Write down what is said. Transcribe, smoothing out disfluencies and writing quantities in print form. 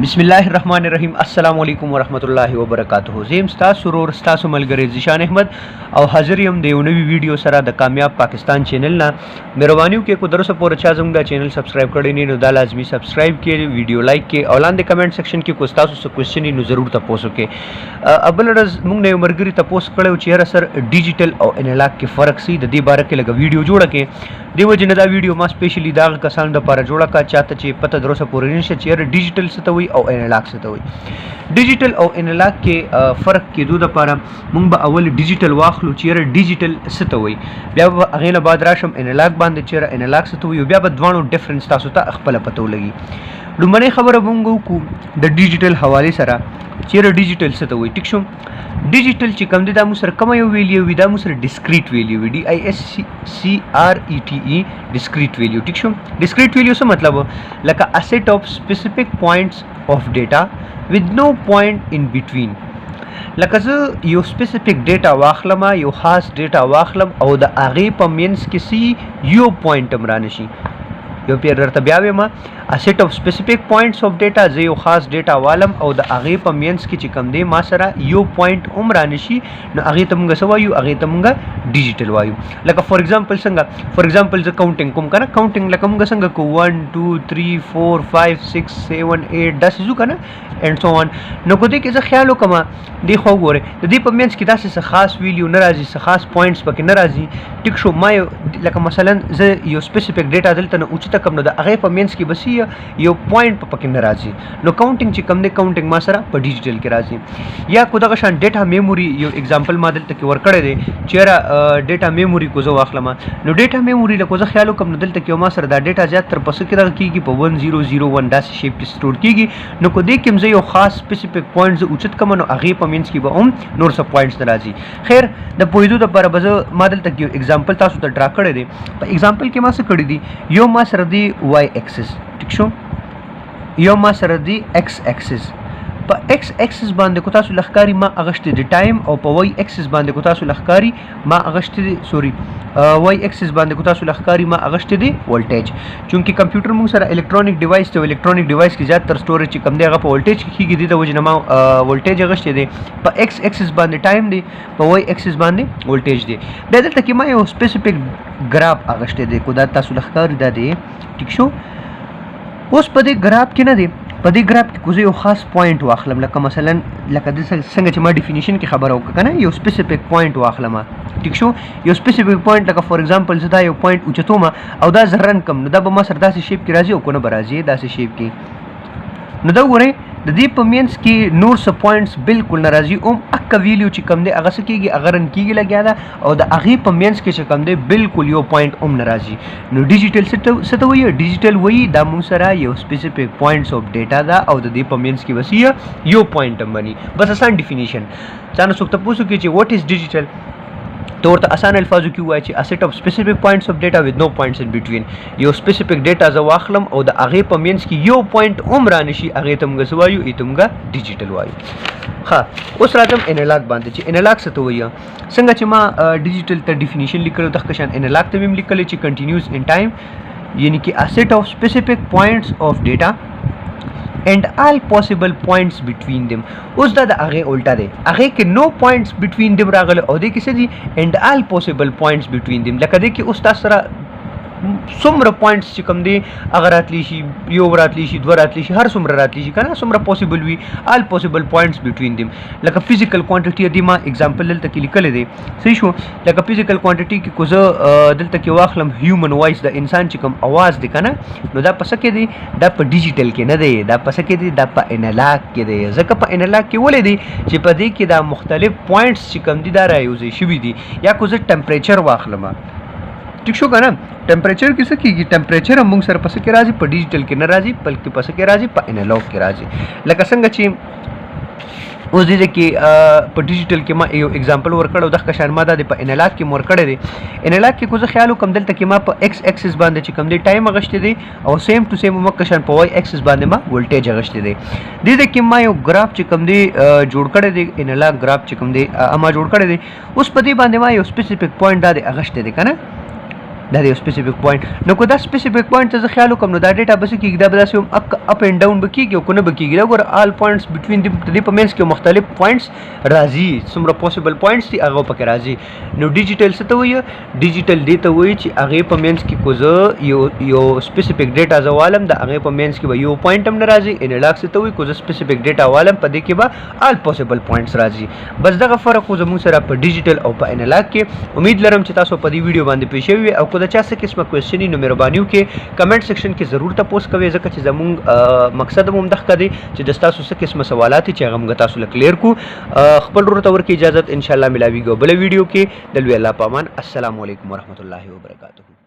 बिस्मिल्लाहिर्रहमानिर्रहीम अस्सलाम वालेकुम वरहमतुल्लाहि वबरकातुहू। ज़ेम स्टास सुरूर स्टासु मलगरे ज़ीशान अहमद और हाजिर हम दे नवी वीडियो सरा द कामयाब पाकिस्तान चैनल ना मेहरबानी के को दरस पर अच्छा जंगा चैनल सब्सक्राइब करे नहीं नो दा लाजमी सब्सक्राइब के वीडियो लाइक के औलान दे कमेंट सेक्शन के को स्टासु से क्वेश्चन ही नो जरूर तपोसो के अबल रज मुंग ने मरगरी तपोस करे चेहरा सर डिजिटल और एनालॉग के फर्क सी द दी बार के लगा वीडियो जोड़ के देव जनदा वीडियो मा स्पेशली दाग कसान द पारा जोड़ा का चाहता चे पता दरस पर चेहरा डिजिटल से तो او انالاگ څه ته وي ډیجیټل او انالاگ کې فرق کېدو د لپاره مونږ به اول ډیجیټل واخلو چې ډیجیټل څه ته وي بیا به هغې نه بعد راشم انالاگ باندې چې انالاگ څه ته وي بیا به دواړو ډیفرنس تاسو ته خپله پته ولګي لومړنۍ خبره مونږ وکړو د ډیجیټل حوالې سره چې ډیجیټل څه ته وي ټیک شو ډیجیټل چې کوم دی دا موږ سره کومه یو ویلیو وي دا موږ سره ډسکریټ ویلیو وي DISCRETE ډسکریټ ویلیو ټیک شو ډسکریټ ویلیو څه مطلب لکه a set of specific points of data with no point in between لکه زه یو سپیسیفیک ډیټا واخلم یو خاص ډیټا واخلم او د هغې په منځ کې سی یو پوینټ هم رانشي یو پیر درته بیا وایم a set of specific points of data زه یو خاص ډیټا والم او د هغې په منځ کې چې کوم دی ما سره یو پوینټ هم رانشي نو هغې ته مونږ څه وایو هغې ته مونږ ډیجیټل وایو لکه فار ایگزامپل څنګه فار ایگزامپل زه کاونټینګ کوم که نه کاونټینګ لکه مونږ څنګه کوو 1 2 3 4 5 6 7 8 داسې ځو که نه اینډ سو آن نو که دې کې زه خیال وکړم دې خو وګورئ د دې په منځ کې داسې څه خاص ویلیو نه راځي څه خاص پوینټس پکې نه راځي ټیک شو ما یو لکه مثلا زه یو سپیسیفیک ډیټا دلته نه اوچته کړم نو د هغې په منځ کې بس یو پوینټ په پکې نه راځي نو کاونټینګ چې کوم دی کاونټینګ ما سره په ډیجیټل کې راځي یا کو دغه شان ډیټا میموري یو اگزامپل ما دلته کې ورکړی دی چېرې ډیټا میموري کو زه واخلم نو ډیټا میموري لکه زه خیال وکړم نو دلته کې ما سره دا ډیټا زیات تر پسه کې دغه کېږي په 1001 داسې شیپ کې سټور کېږي نو کو دې کې زه یو خاص سپیسیفیک پوینټ زه اوچت کړم نو هغې په منځ کې به هم نور څه پوینټس نه راځي خیر د پوهېدو دپاره به زه ما دلته کې یو اگزامپل تاسو ته ډرا کړی دی په اگزامپل کې ما څه کړي دي یو ما سره دی واي ایکسس ټیک شو یو ما سره دی ایکس ایکسس په ایکس ایکسس باندې کو تاسو لخکاری ما اغشت دی ټایم او په واي ایکسس باندې کو تاسو لخکاری ما اغشت دی سوري واي ایکسس باندې کو تاسو لخکاری ما اغشت دی ولټیج چونکی کمپیوټر موږ سره الکترونیک ډیوایس ته الکترونیک ډیوایس کې زیات تر سټوریج چې کم دی هغه په ولټیج کې کېږي دی د وجې نه ما ولټیج اغشت دی په ایکس ایکسس باندې ټایم دی په واي ایکسس باندې ولټیج دی دا دلته کې ما یو سپیسیفیک ګراف اغشت دی کو دا تاسو لخکاری دا دی ټیک شو اوس په دې ګراف کې نه دی په دې ګراف کې کوزه یو خاص پوینټ واخلم لکه مثلا لکه د څنګه چې ما ډیفینیشن کې خبره وکړه کنه یو سپیسیفیک پوینټ واخلم ټیک شو یو سپیسیفیک پوینټ لکه فار ایگزامپل زه دا یو پوینټ اوچتوم او دا زه رن کم نو دا به ما سره داسې شیپ کې راځي او که نه به راځي داسې شیپ کې نو دا وګورئ د دې په منځ کې نور څه پوینټس بالکل نه راځي اوم اکه ویلیو چې کوم دی هغه څه کېږي هغه رن کېږي لګیا ده او د هغې په منځ کې چې کوم دی بالکل یو پوینټ هم نه راځي نو ډیجیټل څه ته وایي ډیجیټل وایي دا موږ سره یو سپیسیفیک پوینټس اف ډیټا ده او د دې په منځ کې بس یو پوینټ هم بني بس آسان ډیفینیشن چا نه څوک تپوس وکړي چې واټ از ډیجیټل تو ورته آسان الفاظو کې ووایي چې a set of specific points of data with no points in between یو سپیسیفیک ډیټا زه واخلم او د هغې په منځ کې یو پوینټ هم رانشي هغې ته موږ څه وایو هغې ته موږ ډیجیټل وایو ښه اوس راځم انالاګ باندې چې انالاګ څه ته وایي څنګه چې ما ډیجیټل ته ډیفینیشن لیکلو دغه شان انالاګ ته مې هم لیکلی چې کنټینیوس ان ټایم یعنی کې a set of specific points of data and all possible points between them اوس دا د هغې الټه دی هغې کې نو پوینټس بټوین دم راغلی او دې کې څه دي and all possible points between them لکه دې کې اوس تاسو سره څومره پوینټس چې کوم دی هغه راتلی شي یو راتلی شي دوه راتلی شي هر څومره راتلی شي که نه څومره پوسیبل وي آل پوسیبل پوینټس بټوین دیم لکه فزیکل کوانټیټي دی ما اگزامپل دلته کې لیکلی دی صحیح شو لکه فزیکل کوانټیټي کې کو زه دلته کې واخلم هیومن وایس د انسان چې کوم اواز دی که نه نو دا په څه کې دی دا په ډیجیټل کې نه دی دا په څه کې دی دا په انالاګ کې دی ځکه په انالاګ کې ولې دی چې په دې کې دا مختلف پوینټس چې کوم دي دا رایوځای شوي دي یا کو زه ټمپریچر واخلم ټیک شو که نه ټمپریچر کې څه کېږي ټمپریچر هم موږ سره په څه کې راځي په ډیجیټل کې نه راځي بلکې په څه کې راځي په انالاګ کې راځي لکه څنګه چې اوس دې کې په ډیجیټل کې ما یو اگزامپل ورکړی او دغه شان ما دا د په انالاګ کې مو ورکړی دی انالاګ کې کو زه خیال وکړم دلته کې ما په ایکس ایکسس باندې چې کوم دی ټایم اغشتی دی او سیم ټو سیم مکه شان په واي ایکسس باندې ما ولټیج اغشتی دی دې کې ما یو ګراف چې کوم دی جوړ کړی دی انالاګ ګراف چې کوم دی ما جوړ کړی دی اوس په دې باندې ما یو سپیسیفیک پوینټ دا دی اغشتی دی که نه دا یو سپیسیفیک پوینټ. نو که دا سپیسیفیک پوینټ ته زه خیال وکړم نو دا ډیټا به څه کېږي، دا به داسې اپ اینډ ډاون به کېږي او که نه به کېږي. دا ګوره آل پوینټس بټوین د دې په منځ کې مختلف پوینټس راځي، څومره پوسیبل پوینټس دي هغه پکې راځي. نو ډیجیټل څه ته وایي؟ ډیجیټل دې ته وایي چې هغې په منځ کې کو زه یو سپیسیفیک ډیټا زه والم د هغې په منځ کې به یو پوینټ هم نه راځي. انلاګ څه ته وایي؟ کو زه سپیسیفک ډیټا والم په دې کې به آل پوسیبل پوینټس راځي. بس دغه فرق خو زموږ سره په ډیجیټل او په انلاګ کې. امید لرم چې تاسو په دې ویډیو باندې پوه شوي وي او که د چا څه قسمه کوېسچن وي نو مهرباني وکړئ کمنټ سیکشن کې ضرور تپوس کوئ، ځکه چې زموږ مقصد هم همدغه دی چې د ستاسو څه قسمه سوالات دي چې هغه موږ تاسو له کلیر کړو. خپل ورور ته ورکړئ اجازت، انشاءالله ملاویږو بله ویډیو کې. د لوی الله په امان. السلام علیکم ورحمت الله وبرکاتہ.